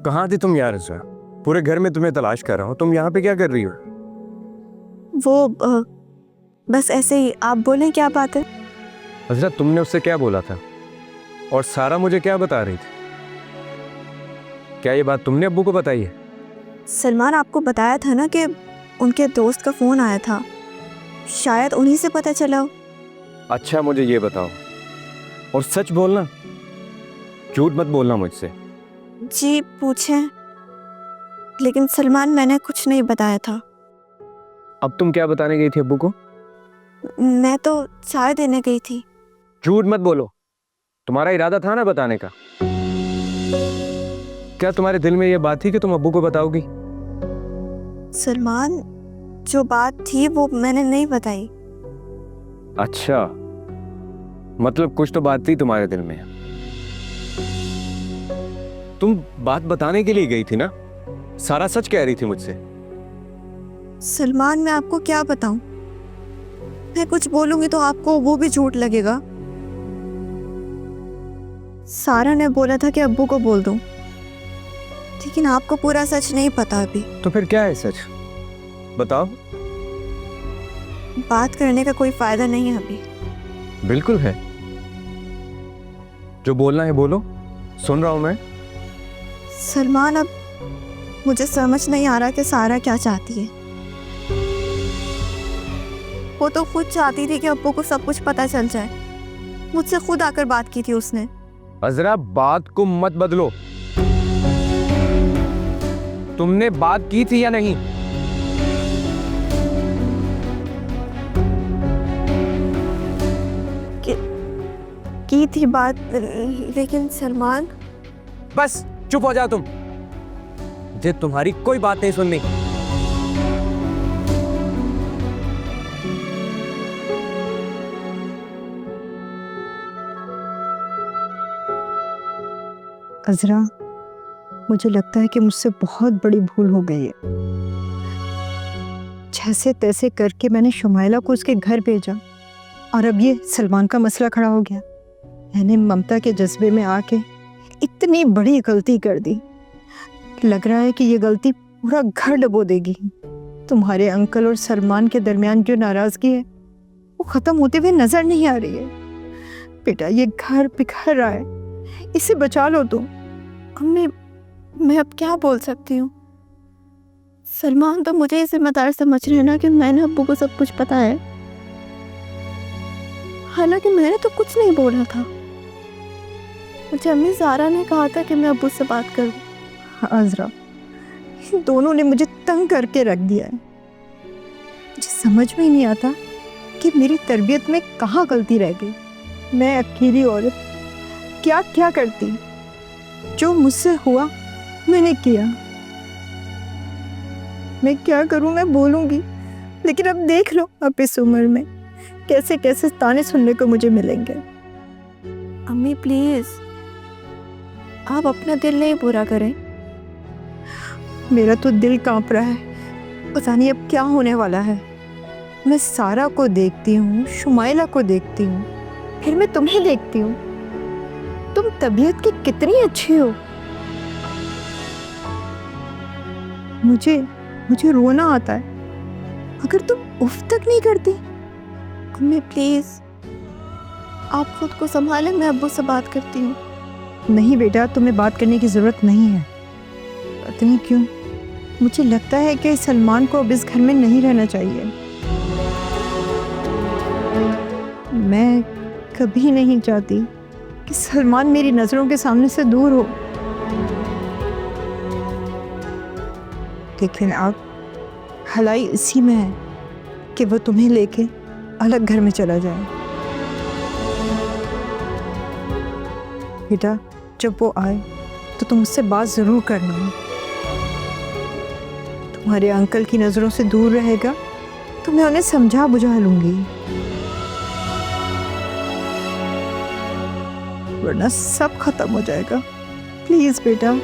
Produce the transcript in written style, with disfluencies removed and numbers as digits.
कहाँ थी तुम यार? इज़रा, पूरे घर में तुम्हें तलाश कर रहा हूँ, तुम यहाँ पे क्या कर रही हो? वो बस ऐसे ही। आप बोलें क्या बात है? इज़रा, तुमने उससे क्या बोला था और सारा मुझे क्या बता रही थी? क्या ये बात तुमने अब्बू को बताई है? सलमान, आपको बताया था ना कि उनके दोस्त का फ़ोन आया था, शायद उन्हीं से पता चला हो। अच्छा, मुझे ये बताओ और सच बोलना, झूठ मत बोलना मुझसे। जी पूछें। लेकिन सलमान, मैंने कुछ नहीं बताया था। अब तुम क्या बताने गई थी अब्बू को? मैं तो चाय देने गई थी। झूठ मत बोलो, तुम्हारा इरादा था ना बताने का। क्या तुम्हारे दिल में ये बात थी कि तुम अब्बू को बताओगी? सलमान, जो बात थी वो मैंने नहीं बताई। अच्छा, मतलब कुछ तो बात थी तुम्हारे दिल में। तुम बात बताने के लिए गई थी ना? सारा सच कह रही थी मुझसे। सलमान, मैं आपको क्या बताऊं? मैं कुछ बोलूंगी तो आपको वो भी झूठ लगेगा। सारा ने बोला था कि अब्बू को बोल दूं, लेकिन आपको पूरा सच नहीं पता अभी। तो फिर क्या है सच? बताओ। बात करने का कोई फायदा नहीं है अभी। बिल्कुल है, जो बोलना है बोलो, सुन रहा हूं मैं। सलमान, अब मुझे समझ नहीं आ रहा कि सारा क्या चाहती है। वो तो खुद चाहती थी कि अब्बू को सब कुछ पता चल जाए। मुझसे खुद आकर बात की थी उसने। अजरा, बात को मत बदलो। तुमने बात की थी या नहीं? की थी बात, लेकिन सलमान। बस चुप हो जाओ तुम, मुझे तुम्हारी कोई बात नहीं सुननी। अज़रा, मुझे लगता है कि मुझसे बहुत बड़ी भूल हो गई है। जैसे तैसे करके मैंने शुमाइला को उसके घर भेजा और अब ये सलमान का मसला खड़ा हो गया। मैंने ममता के जज्बे में आके इतनी बड़ी गलती कर दी। लग रहा है कि ये गलती पूरा घर डुबो देगी। तुम्हारे अंकल और सलमान के दरमियान जो नाराज़गी है वो ख़त्म होते हुए नज़र नहीं आ रही है। बेटा, ये घर बिखर रहा है, इसे बचा लो तुम। अम्मी, मैं अब क्या बोल सकती हूँ? सलमान तो मुझे ही जिम्मेदार समझ रहे हैं ना कि मैंने अब्बू को सब कुछ पता है। हालांकि मैंने तो कुछ नहीं बोला था। मुझे अम्मी ज़ारा ने कहा था कि मैं अब्बू से बात करूँ। अज़रा, इन दोनों ने मुझे तंग करके रख दिया है। मुझे समझ में ही नहीं आता कि मेरी तरबियत में कहाँ गलती रह गई। मैं अकेली औरत क्या क्या करती। जो मुझसे हुआ मैंने किया। मैं क्या करूं? मैं बोलूंगी, लेकिन अब देख लो, अब इस उम्र में कैसे कैसे ताने सुनने को मुझे मिलेंगे। अम्मी प्लीज़, आप अपना दिल नहीं बुरा करें। मेरा तो दिल कांप रहा है, पता नहीं अब क्या होने वाला है। मैं सारा को देखती हूँ, शुमाइला को देखती हूँ, फिर मैं तुम्हें देखती हूँ। तुम तबीयत की कितनी अच्छी हो। मुझे रोना आता है अगर तुम उफ तक नहीं करती। अम्मी प्लीज़, आप खुद को संभालें, मैं अब्बू से बात करती हूँ। नहीं बेटा, तुम्हें बात करने की ज़रूरत नहीं है। पता नहीं क्यों मुझे लगता है कि सलमान को अब इस घर में नहीं रहना चाहिए। मैं कभी नहीं चाहती कि सलमान मेरी नज़रों के सामने से दूर हो, लेकिन अब भलाई इसी में है कि वो तुम्हें लेके अलग घर में चला जाए। बेटा, जब वो आए तो तुम उससे बात ज़रूर करना। तुम्हारे अंकल की नज़रों से दूर रहेगा तो मैं उन्हें समझा बुझा लूँगी, वरना सब खत्म हो जाएगा। प्लीज़ बेटा।